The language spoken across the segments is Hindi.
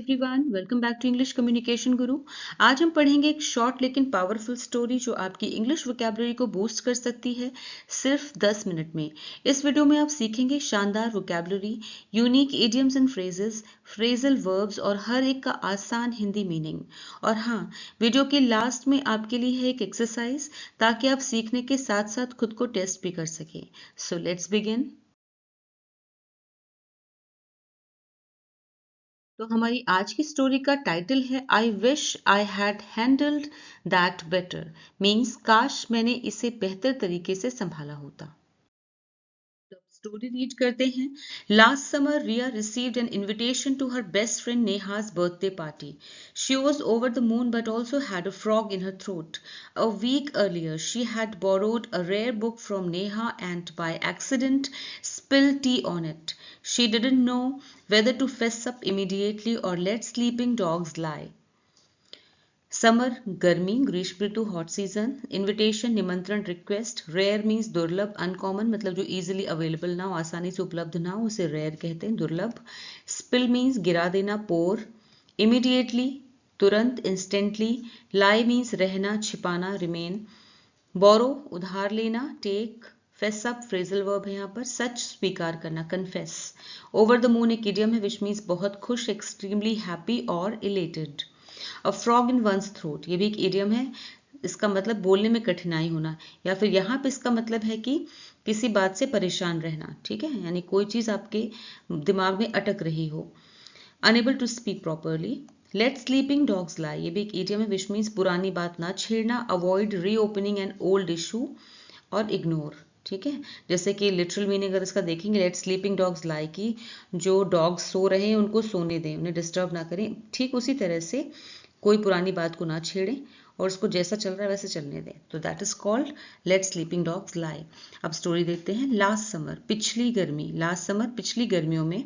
Everyone, welcome back to English Communication Guru. आज हम पढ़ेंगे एक शॉर्ट लेकिन पावरफुल स्टोरी जो आपकी इंग्लिश वोकैबुलरी को बूस्ट कर सकती है सिर्फ 10 मिनट में। इस वीडियो में आप सीखेंगे शानदार vocabulary, unique idioms and phrases, phrasal verbs और हर एक का आसान हिंदी मीनिंग। और हाँ, वीडियो के लास्ट में आपके लिए है एक एक्सरसाइज ताकि आप सीखने के साथ साथ खुद को टेस्ट भी कर सकें। So let's begin. तो हमारी आज की स्टोरी का टाइटल है I wish I had handled that better. Means काश मैंने इसे बेहतर तरीके से संभाला होता। तो स्टोरी रीड करते हैं। Last summer Riya received an invitation to her best friend Neha's birthday party. She was over the moon but also had a frog in her throat. A week earlier, she had borrowed a rare book from Neha and by accident spilled tea on it. She didn't know whether to fess up immediately or let sleeping dogs lie. Summer गर्मी, ग्रीष्म ऋतु हॉट सीजन, इनविटेशन निमंत्रण रिक्वेस्ट, रेयर मीन्स दुर्लभ, अनकॉमन मतलब जो इजीली अवेलेबल ना हो, आसानी से उपलब्ध ना हो, उसे रेयर कहते हैं, दुर्लभ। स्पिल मीन्स गिरा देना, पोर। इमीडिएटली तुरंत, इंस्टेंटली। लाई मीन्स रहना, छिपाना, रिमेन। बोरो उधार लेना, take. Face up phrasal verb है यहाँ पर, सच स्वीकार करना, कन्फेस। ओवर द मून एक इडियम है विच मीन्स बहुत खुश, एक्सट्रीमली हैप्पी और elated. A frog in one's throat ये भी एक इडियम है, इसका मतलब बोलने में कठिनाई होना, या फिर यहाँ पे इसका मतलब है कि किसी बात से परेशान रहना, ठीक है, यानी कोई चीज आपके दिमाग में अटक रही हो। Unable to speak properly. Let sleeping dogs lie ये भी एक इडियम है विच मीन्स पुरानी बात ना छेड़ना, avoid reopening an old issue और इग्नोर, ठीक है। जैसे कि लिटरल मीनिंग अगर इसका देखेंगे, लेट स्लीपिंग डॉग्स लाई की जो डॉग्स सो रहे हैं उनको सोने दें, उन्हें डिस्टर्ब ना करें, ठीक उसी तरह से कोई पुरानी बात को ना छेड़ें और उसको जैसा चल रहा है वैसे चलने दें। तो that is called let sleeping dogs lie. अब स्टोरी देखते हैं। लास्ट समर पिछली गर्मी, लास्ट समर पिछली गर्मियों में,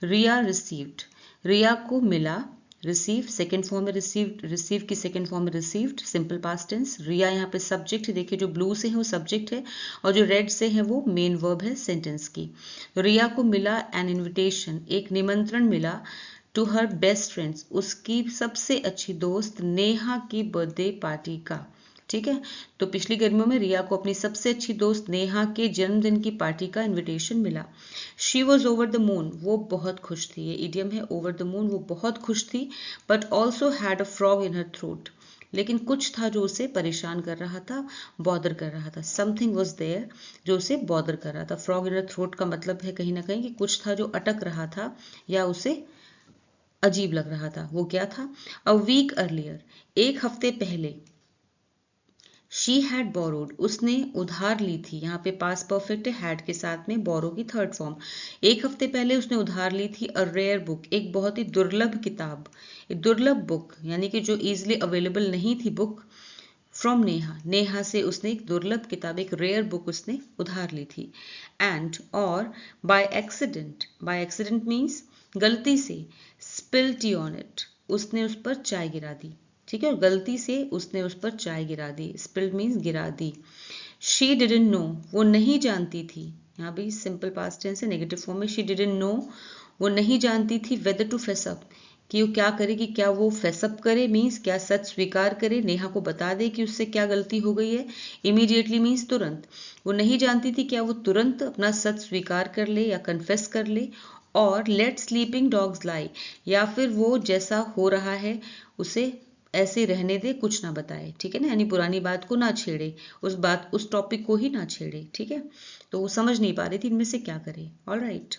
रिया रिसीव्ड रिया को मिला, रिसीव सेकेंड फॉर्म में रिसीव्ड, रिसीव की सेकेंड फॉर्म में रिसीव्ड, सिंपल पास्ट टेंस। रिया यहाँ पे सब्जेक्ट है, देखिए जो ब्लू से है वो सब्जेक्ट है और जो रेड से है वो मेन वर्ब है सेंटेंस की। तो रिया को मिला एन इन्विटेशन एक निमंत्रण मिला, टू हर बेस्ट फ्रेंड्स उसकी सबसे अच्छी दोस्त नेहा की बर्थडे पार्टी का, ठीक है। तो पिछली गर्मियों में रिया को अपनी सबसे अच्छी दोस्त नेहा के जन्मदिन की पार्टी का इनविटेशन मिला। She was over the moon वो बहुत खुश थी, ये इडियम है ओवर द मून, वो बहुत खुश थी, but also had a frog in her throat लेकिन कुछ था जो उसे परेशान कर रहा था, बॉदर कर रहा था। समथिंग वॉज देयर जो उसे बॉदर कर रहा था। फ्रॉग इन हर थ्रोट का मतलब है कहीं ना कहीं कि कुछ था जो अटक रहा था या उसे अजीब लग रहा था। वो क्या था? अ वीक अर्लियर एक हफ्ते पहले, शी हैड बोरोड उसने उधार ली थी, यहाँ पे पास परफेक्ट है, हैड के साथ में बोरो की थर्ड फॉर्म। एक हफ्ते पहले उसने उधार ली थी अ रेयर बुक एक बहुत ही दुर्लभ किताब, एक दुर्लभ बुक यानी कि जो इजिली अवेलेबल नहीं थी बुक, फ्रॉम नेहा नेहा से उसने एक दुर्लभ किताब एक रेयर बुक उसने उधार ली थी। एंड और बाय एक्सीडेंट मीन्स गलती से, स्पिल टी ऑन इट उसने उस पर चाय गिरा दी, ठीक है, और गलती से उसने उस पर चाय गिरा दी, स्पिल्ड मीन्स गिरा दी। शी डिडंट नो वो नहीं जानती थी, यहाँ भी सिंपल पास्ट टेंस है नेगेटिव फॉर्म में, शी डिडंट नो वो नहीं जानती थी, वेदर टू फेस अप कि वो क्या करे, कि क्या वो फेसअप करे मीन्स क्या सच स्वीकार करे, नेहा को बता दे कि उससे क्या गलती हो गई है। इमीडिएटली मीन्स तुरंत, वो नहीं जानती थी क्या वो तुरंत अपना सच स्वीकार कर ले या कन्फेस कर ले। और लेट स्लीपिंग डॉग्स लाई या फिर वो जैसा हो रहा है उसे ऐसे रहने दे, कुछ ना बताए, ठीक है ना, यानी पुरानी बात को ना छेड़े, उस टॉपिक को ही ना छेड़े, ठीक है। तो वो समझ नहीं पा रही थी इनमें से क्या करे। All right.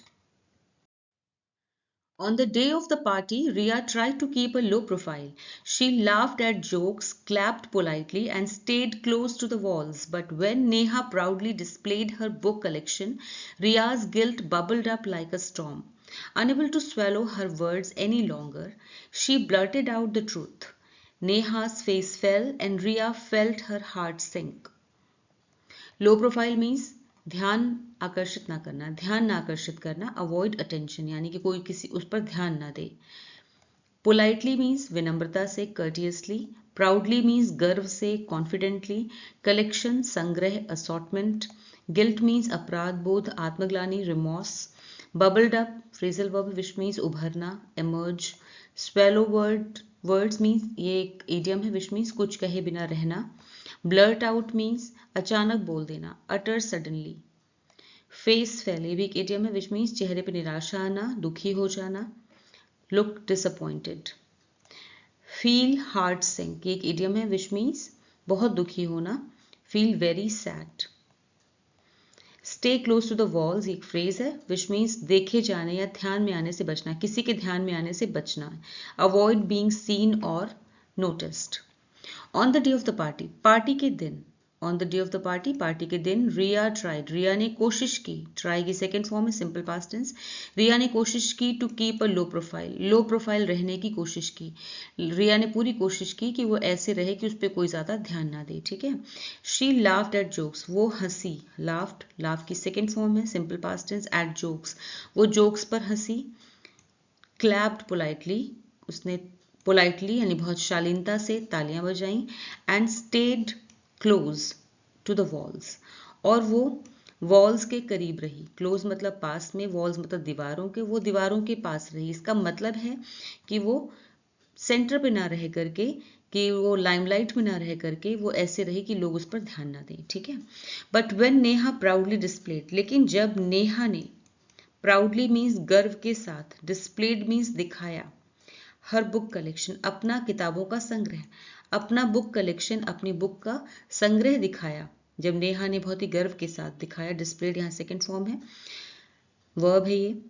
On the day of the party, Ria tried to keep a low profile. She laughed at jokes, clapped politely, and stayed close to the walls. But when Neha proudly displayed her book collection, Ria's guilt bubbled up like a storm. Unable to swallow her words any longer, she blurted out the truth. Neha's face fell, and Ria felt her heart sink. Low profile means ध्यान आकर्षित ना करना, ध्यान ना आकर्षित करना, अवॉइड अटेंशन यानी कि कोई किसी उस पर ध्यान ना दे। पोलाइटली मीन्स विनम्रता से, कर्टियसली। प्राउडली मीन्स गर्व से, कॉन्फिडेंटली। कलेक्शन संग्रह, असॉर्टमेंट। गिल्ट मीन्स अपराध बोध, आत्मग्लानि, remorse. Bubbled up phrasal verb which means उभरना, एमर्ज। स्वेलो वर्ड्स मीन्स ये एक इडियम है विच मीन्स कुछ कहे बिना रहना। ब्लर्ट आउट मीन्स अचानक बोल देना, अटर सडनली। फेस फेल ये भी एक इडियम है विच मीन्स चेहरे पे निराशा आना, दुखी हो जाना, look disappointed. Feel heart sink ये एक इडियम है विच मीन्स बहुत दुखी होना, feel very sad. Stay close to the walls एक फ्रेज है विच मीन्स देखे जाने या ध्यान में आने से बचना, किसी के ध्यान में आने से बचना। अवॉइड बीइंग सीन और noticed. On the day of the party party के दिन, on the day of the party party के दिन, रिया ट्राइड रिया ने कोशिश की, ट्राई की सेकेंड फॉर्म है सिंपल पास्ट टेंस। रिया ने कोशिश की to keep a low profile रहने की कोशिश की। रिया ने पूरी कोशिश की कि वो ऐसे रहे कि उस पर कोई ज्यादा ध्यान ना दे, ठीक है। शी लाफ्ड एट जोक्स वो हंसी, लाफ्ड लाफ की सेकेंड फॉर्म है simple past tense, at jokes वो जोक्स पर हंसी। क्लैप्ड पोलाइटली उसने पोलाइटली यानी बहुत शालीनता से तालियां बजाई। And stayed close to the walls और वो वॉल्स के करीब रही। क्लोज मतलब पास में, वॉल्स मतलब दीवारों के, वो दीवारों के पास रही। इसका मतलब है कि वो सेंटर पे ना रह करके, कि वो लाइमलाइट में ना रह करके वो ऐसे रही कि लोग उस पर ध्यान ना दें, ठीक है। But when Neha proudly displayed लेकिन जब नेहा ने, प्राउडली मीन्स गर्व के साथ, डिस्प्लेड मीन्स दिखाया, हर बुक कलेक्शन अपना किताबों का संग्रह, अपना बुक कलेक्शन अपनी बुक का संग्रह दिखाया। जब नेहा ने बहुत ही गर्व के साथ दिखाया, डिस्प्लेड यहाँ सेकंड फॉर्म है, वर्ब है ये।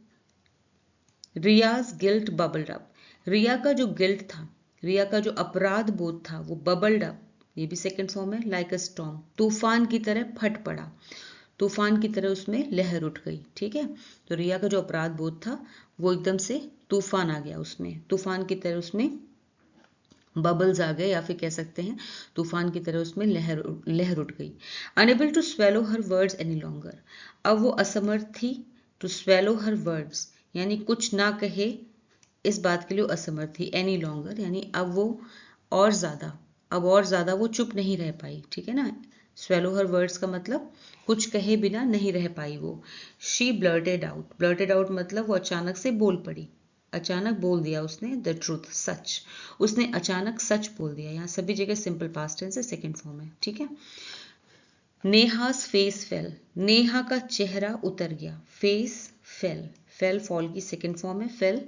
रियाज गिल्ट बबल्ड अप रिया का जो गिल्ट था, रिया का जो अपराध बोध था वो बबल्ड अप, ये भी सेकंड फॉर्म है, लाइक अ स्टॉर्म तूफान की तरह फट पड़ा, तूफान की तरह उसमें लहर उठ गई, ठीक है। तो रिया का जो अपराध बोध था वो एकदम से तूफान आ गया उसमें, तूफान की तरह उसमें बबल्स आ गए, या फिर कह सकते हैं तूफान की तरह उसमें लहर उठ गई। Unable to swallow her words any longer अब वो असमर्थ थी, टू स्वेलो हर वर्ड्स यानी कुछ ना कहे, इस बात के लिए असमर्थ थी, एनी लॉन्गर यानी अब और ज्यादा और ज्यादा वो चुप नहीं रह पाई, ठीक है ना। स्वेलो हर वर्ड्स का मतलब कुछ कहे बिना नहीं रह पाई वो। शी ब्लर्टेड आउट मतलब वो अचानक से बोल पड़ी, अचानक बोल दिया उसने, द ट्रूथ सच, उसने अचानक सच बोल दिया। यहाँ सभी जगह सिंपल पास्ट टेंस है, सेकंड फॉर्म है, ठीक है। नेहास फेस फेल नेहा का चेहरा उतर गया, फेस फेल फॉल की सेकंड फॉर्म है, फेल।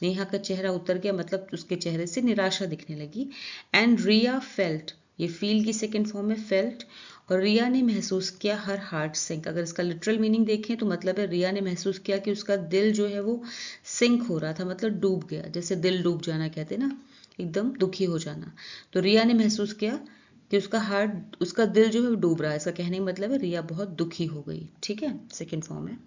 नेहा का चेहरा उतर गया मतलब उसके चेहरे से निराशा दिखने लगी। एंड रिया फेल्ट ये फील की सेकंड फॉर्म है, फेल्ट। और रिया ने महसूस किया हर हार्ट सिंक, अगर इसका लिटरल मीनिंग देखें तो मतलब है रिया ने महसूस किया कि उसका दिल जो है वो सिंक हो रहा था, मतलब डूब गया, जैसे दिल डूब जाना कहते हैं ना, एकदम दुखी हो जाना। तो रिया ने महसूस किया कि उसका दिल जो है वो डूब रहा है, इसका कहने का मतलब है रिया बहुत दुखी हो गई, ठीक है, सेकंड फॉर्म है।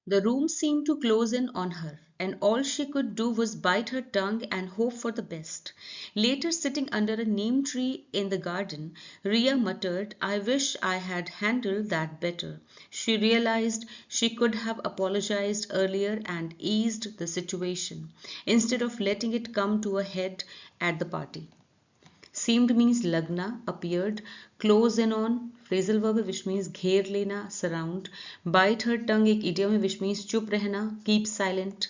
The room seemed to close in on her, and all she could do was bite her tongue and hope for the best. Later, sitting under a neem tree in the garden, Ria muttered, I wish I had handled that better. She realized she could have apologized earlier and eased the situation, instead of letting it come to a head at the party. Seemed means लगना, appeared, close in on, phrasal verb है which means घेर लेना, surround, bite her tongue एक idiom है which means चुप रहना, keep silent,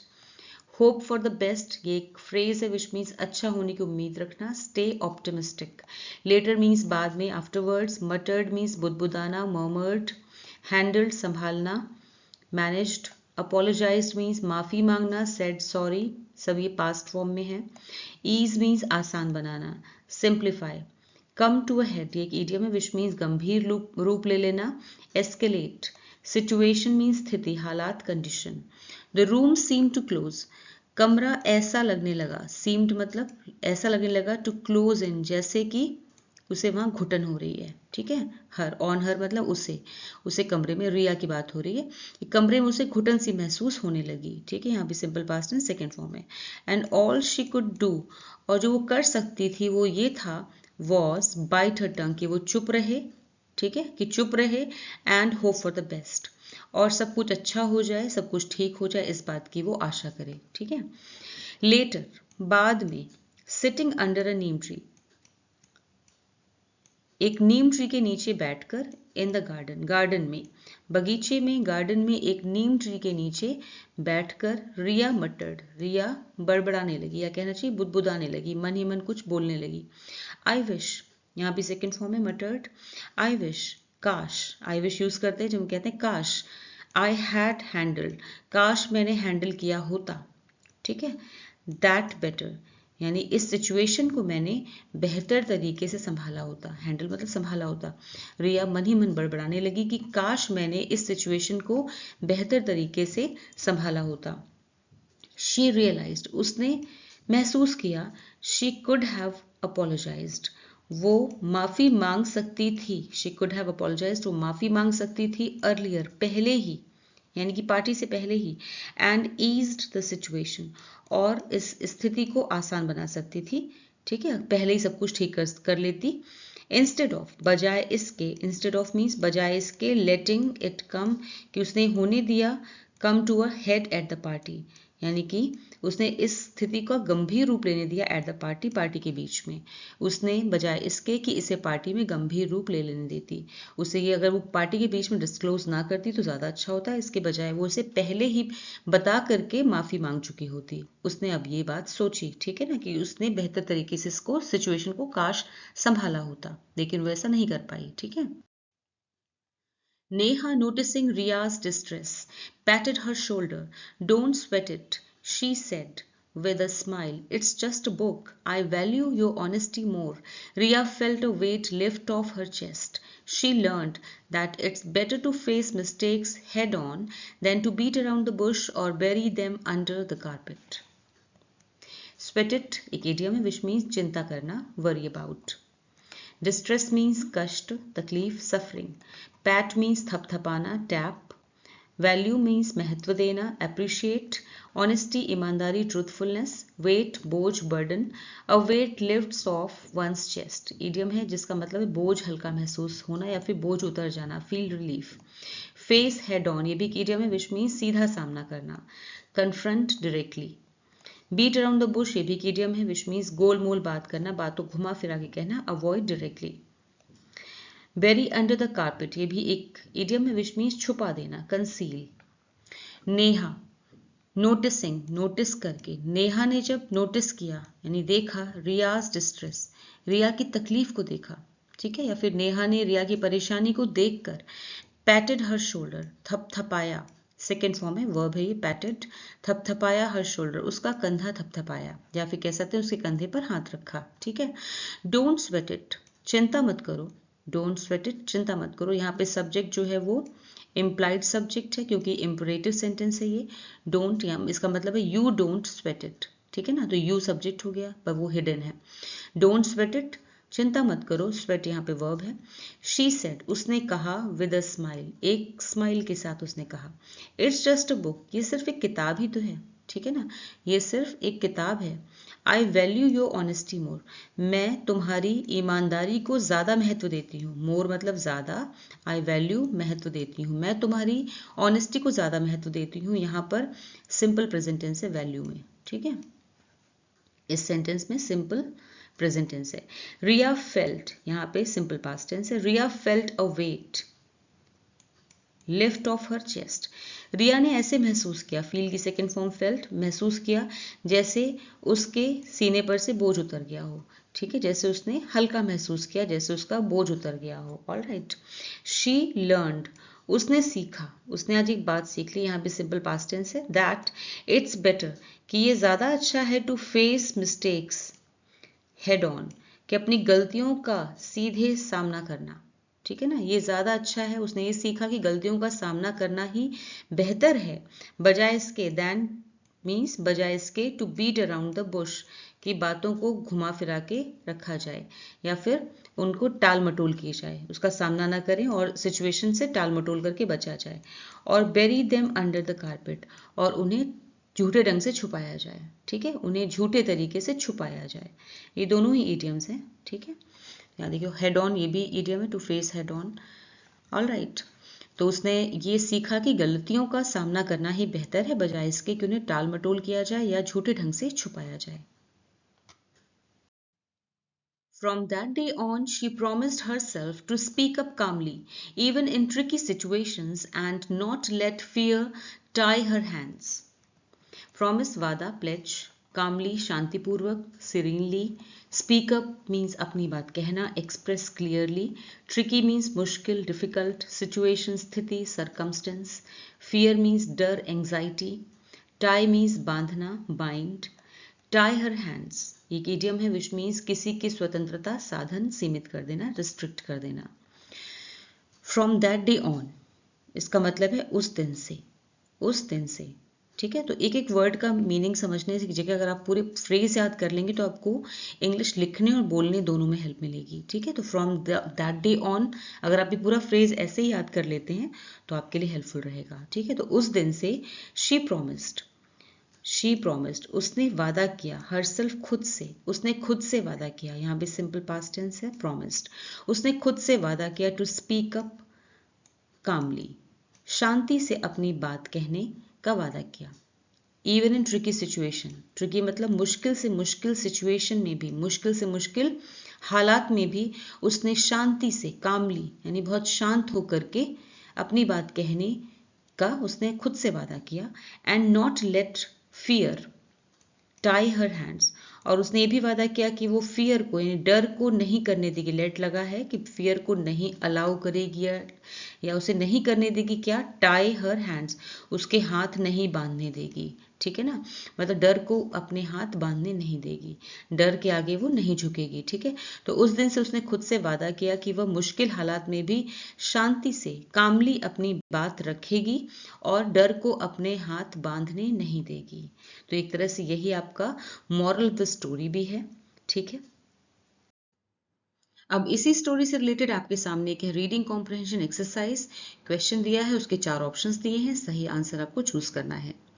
hope for the best ये एक phrase है which means अच्छा होने की उम्मीद रखना, stay optimistic, later means बाद में, afterwards, muttered means बुदबुदाना, murmured, handled संभालना, managed, apologized means माफी मांगना, said sorry, सब ये past form में है, ease means आसान बनाना, simplify, come to a head ये एक idiom है which means गंभीर रूप ले लेना, escalate, situation means स्थिति हालात condition, the room seemed to close कमरा ऐसा लगने लगा, seemed मतलब ऐसा लगने लगा, to close in जैसे कि उसे वहां घुटन हो रही है, ठीक है। हर ऑन हर मतलब उसे कमरे में, रिया की बात हो रही है कि कमरे में उसे घुटन सी महसूस होने लगी, ठीक है। यहाँ भी simple past tense second form है। And all she could do और जो वो कर सकती थी वो ये था, वॉज बाइट हर टंग कि वो चुप रहे, ठीक है, कि चुप रहे, and hope for the best और सब कुछ अच्छा हो जाए, सब कुछ ठीक हो जाए, इस बात की वो आशा करे, ठीक है। लेटर बाद में, sitting under a Neem tree एक नीम ट्री के नीचे बैठकर, इन द गार्डन, गार्डन में, बगीचे में, गार्डन में एक नीम ट्री के नीचे बैठकर, रिया मटर्ड, रिया बड़बड़ाने लगी, या कहना चाहिए बुदबुदाने लगी, मन ही मन कुछ बोलने लगी। आई विश, यहाँ भी सेकेंड फॉर्म है मटर्ड। आई विश, काश, आई विश यूज करते हैं जब हम कहते हैं काश। आई हैड हैंडल्ड, काश मैंने हैंडल किया होता, ठीक है। दैट बेटर, यानी इस सिचुएशन को मैंने बेहतर तरीके से संभाला होता, हैंडल मतलब संभाला होता। रिया मन ही मन बड़बड़ाने लगी कि काश मैंने इस सिचुएशन को बेहतर तरीके से संभाला होता। शी रियलाइज्ड, उसने महसूस किया, शी कुड हैव अपोलोजाइज्ड, वो माफी मांग सकती थी, शी कुड हैव अपोलोजाइज्ड, वो माफी मांग सकती थी अर्लियर, पहले ही, यानी कि पार्टी से पहले ही, एंड ईज्ड द सिचुएशन, और इस स्थिति को आसान बना सकती थी, ठीक है, पहले ही सब कुछ ठीक कर लेती। इंस्टेड ऑफ, बजाय इसके, इंस्टेड ऑफ मीन्स बजाय इसके, लेटिंग इट कम, कि उसने होने दिया, come to a head at the party, यानी कि उसने इस स्थिति का गंभीर रूप लेने दिया एट द पार्टी, पार्टी के बीच में, उसने बजाय इसके कि इसे पार्टी में गंभीर रूप ले लेने देती, उसे ये अगर वो पार्टी के बीच में डिस्क्लोज ना करती तो ज़्यादा अच्छा होता, इसके बजाय वो इसे पहले ही बता करके माफ़ी मांग चुकी होती। उसने अब ये बात सोची, ठीक है ना, कि उसने बेहतर तरीके से इसको, सिचुएशन को काश संभाला होता, लेकिन वो ऐसा नहीं कर पाई, ठीक है। Neha, noticing Ria's distress, patted her shoulder. Don't sweat it, she said with a smile. It's just a book. I value your honesty more. Ria felt a weight lift off her chest. She learned that it's better to face mistakes head on than to beat around the bush or bury them under the carpet. Sweat it, एक idiom है which means चिंता करना, worry about. Distress means कष्ट, तकलीफ, suffering. Pat means थपथपाना, tap. Value means महत्व देना, appreciate. Honesty, ईमानदारी, truthfulness. Weight, बोझ, burden. A weight lifts off one's chest. Idiom है जिसका मतलब है बोझ हल्का महसूस होना या फिर बोझ उतर जाना, feel relief. Face head on, ये भी एक idiom है which means सीधा सामना करना. Confront directly. Beat around the bush, ये भी एक इडियम है विच मीन्स गोल मोल बात करना, बातों घुमा फिरा के कहना, avoid directly. Bury under the carpet, ये भी एक इडियम है विच मीन्स छुपा देना, कंसील। नेहा, नोटिसिंग, नोटिस करके, नेहा ने जब नोटिस किया यानी देखा, रियाज डिस्ट्रेस, रिया की तकलीफ को देखा, ठीक है, या फिर नेहा ने रिया की परेशानी को देखकर, पैटेड हर शोल्डर, थपथपाया, सेकेंड फॉर्म है, वर्ब है ये, पैटेड, थपथपाया हर शोल्डर, उसका कंधा थपथपाया, या फिर कह सकते हैं उसके कंधे पर हाथ रखा, ठीक है। डोंट स्वेट इट, चिंता मत करो, डोंट स्वेट इट, चिंता मत करो, यहाँ पे सब्जेक्ट जो है वो इम्प्लाइड सब्जेक्ट है क्योंकि इम्परेटिव सेंटेंस है ये। डोंट, इसका मतलब है यू डोंट स्वेट इट, ठीक है ना, तो यू सब्जेक्ट हो गया पर वो हिडन है। डोंट स्वेट इट, चिंता मत करो, स्वेट यहाँ पे वर्ब है। शी सेड, उसने कहा, विद अ स्माइल, एक स्माइल के साथ उसने कहा, इट्स जस्ट अ बुक, ये सिर्फ एक किताब ही तो है, ठीक है ना, ये सिर्फ एक किताब है। आई वैल्यू योर ऑनेस्टी मोर, मैं तुम्हारी ईमानदारी को ज़्यादा महत्व देती हूँ, मोर मतलब ज़्यादा, आई वैल्यू महत्व देती हूँ, मैं तुम्हारी ऑनेस्टी को ज़्यादा महत्व देती हूँ, यहाँ पर सिंपल प्रेजेंट टेंस है वैल्यू में, ठीक है, इस सेंटेंस में सिंपल प्रेजेंट टेंस है। रिया फेल्ट, यहाँ पे सिंपल पास्ट टेंस है, Riya felt a weight lift off her chest, Riya ने ऐसे महसूस किया, फील की सेकेंड फॉर्म फेल्ट, महसूस किया जैसे उसके सीने पर से बोझ उतर गया हो, ठीक है, जैसे उसने हल्का महसूस किया, जैसे उसका बोझ उतर गया हो, ऑल राइट। शी लर्नड, उसने सीखा, उसने आज एक बात सीख ली, यहाँ पे सिंपल पास्ट टेंस है, दैट इट्स बेटर, कि ये ज़्यादा अच्छा है, to face mistakes head on, कि अपनी गलतियों का सीधे सामना करना, ठीक है ना, ये ज़्यादा अच्छा है, उसने ये सीखा कि गलतियों का सामना करना ही बेहतर है, बजाय इसके, दैन मीन्स बजाय इसके, to beat around the bush, कि बातों को घुमा फिरा के रखा जाए या फिर उनको टाल मटोल की जाए, उसका सामना ना करें और सिचुएशन से टाल मटोल करके बचा जाए, और bury them under the carpet, और उन्हें झूठे ढंग से छुपाया जाए, ठीक है, उन्हें झूठे तरीके से छुपाया जाए, ये दोनों ही ईडियम्स हैं, ठीक है। यहाँ देखियो हेड ऑन, ये भी ईडियम है, to face head on, all right. तो उसने ये सीखा कि गलतियों का सामना करना ही बेहतर है बजाय इसके कि उन्हें टाल मटोल किया जाए या झूठे ढंग से छुपाया जाए। From that day on, she promised herself to speak up calmly, even in tricky situations, and not let fear tie her hands. Promise, वादा, pledge, calmly, शांतिपूर्वक, serenely. Speak up means अपनी बात कहना, express clearly. Tricky means मुश्किल, difficult. Situation, स्थिति, circumstance. Fear means डर, anxiety. Tie means बांधना, bind. Tie her hands एक idiom है which means किसी की स्वतंत्रता साधन सीमित कर देना, restrict कर देना. From that day on इसका मतलब है उस दिन से. ठीक है, तो एक एक वर्ड का मीनिंग समझने की जगह अगर आप पूरे फ्रेज याद कर लेंगे तो आपको इंग्लिश लिखने और बोलने दोनों में हेल्प मिलेगी. ठीक है, तो फ्रॉम दैट डे ऑन अगर आप ये पूरा फ्रेज ऐसे ही याद कर लेते हैं तो आपके लिए हेल्पफुल रहेगा. ठीक है, तो उस दिन से शी प्रॉमिस्ड उसने वादा किया, हरसेल्फ उसने खुद से वादा किया. यहाँ भी सिंपल पास्ट टेंस है प्रॉमिस्ड. उसने खुद से वादा किया टू स्पीक अप कामली, शांति से अपनी बात कहने का वादा किया. Even in tricky situation, tricky मतलब मुश्किल से मुश्किल सिचुएशन में भी, मुश्किल से मुश्किल हालात में भी उसने शांति से कामली यानी बहुत शांत होकर के अपनी बात कहने का उसने खुद से वादा किया. And not let fear tie her hands, और उसने ये भी वादा किया कि वो फियर को यानी डर को नहीं करने देगी. लेट लगा है कि फियर को नहीं अलाउ करेगी या उसे नहीं करने देगी. क्या? टाई हर हैंड्स, उसके हाथ नहीं बांधने देगी. ठीक है ना, मतलब डर को अपने हाथ बांधने नहीं देगी, डर के आगे वो नहीं झुकेगी. ठीक है, तो उस दिन से उसने खुद से वादा किया कि वह मुश्किल हालात में भी शांति से कामली अपनी बात रखेगी और डर को अपने हाथ बांधने नहीं देगी. तो एक तरह से यही आपका मॉरल ऑफ द स्टोरी भी है. ठीक है, अब इसी स्टोरी से रिलेटेड आपके सामने एक है रीडिंग कॉम्प्रहेंशन एक्सरसाइज. क्वेश्चन दिया है, उसके 4 ऑप्शंस दिए हैं, सही आंसर आपको चूज करना है.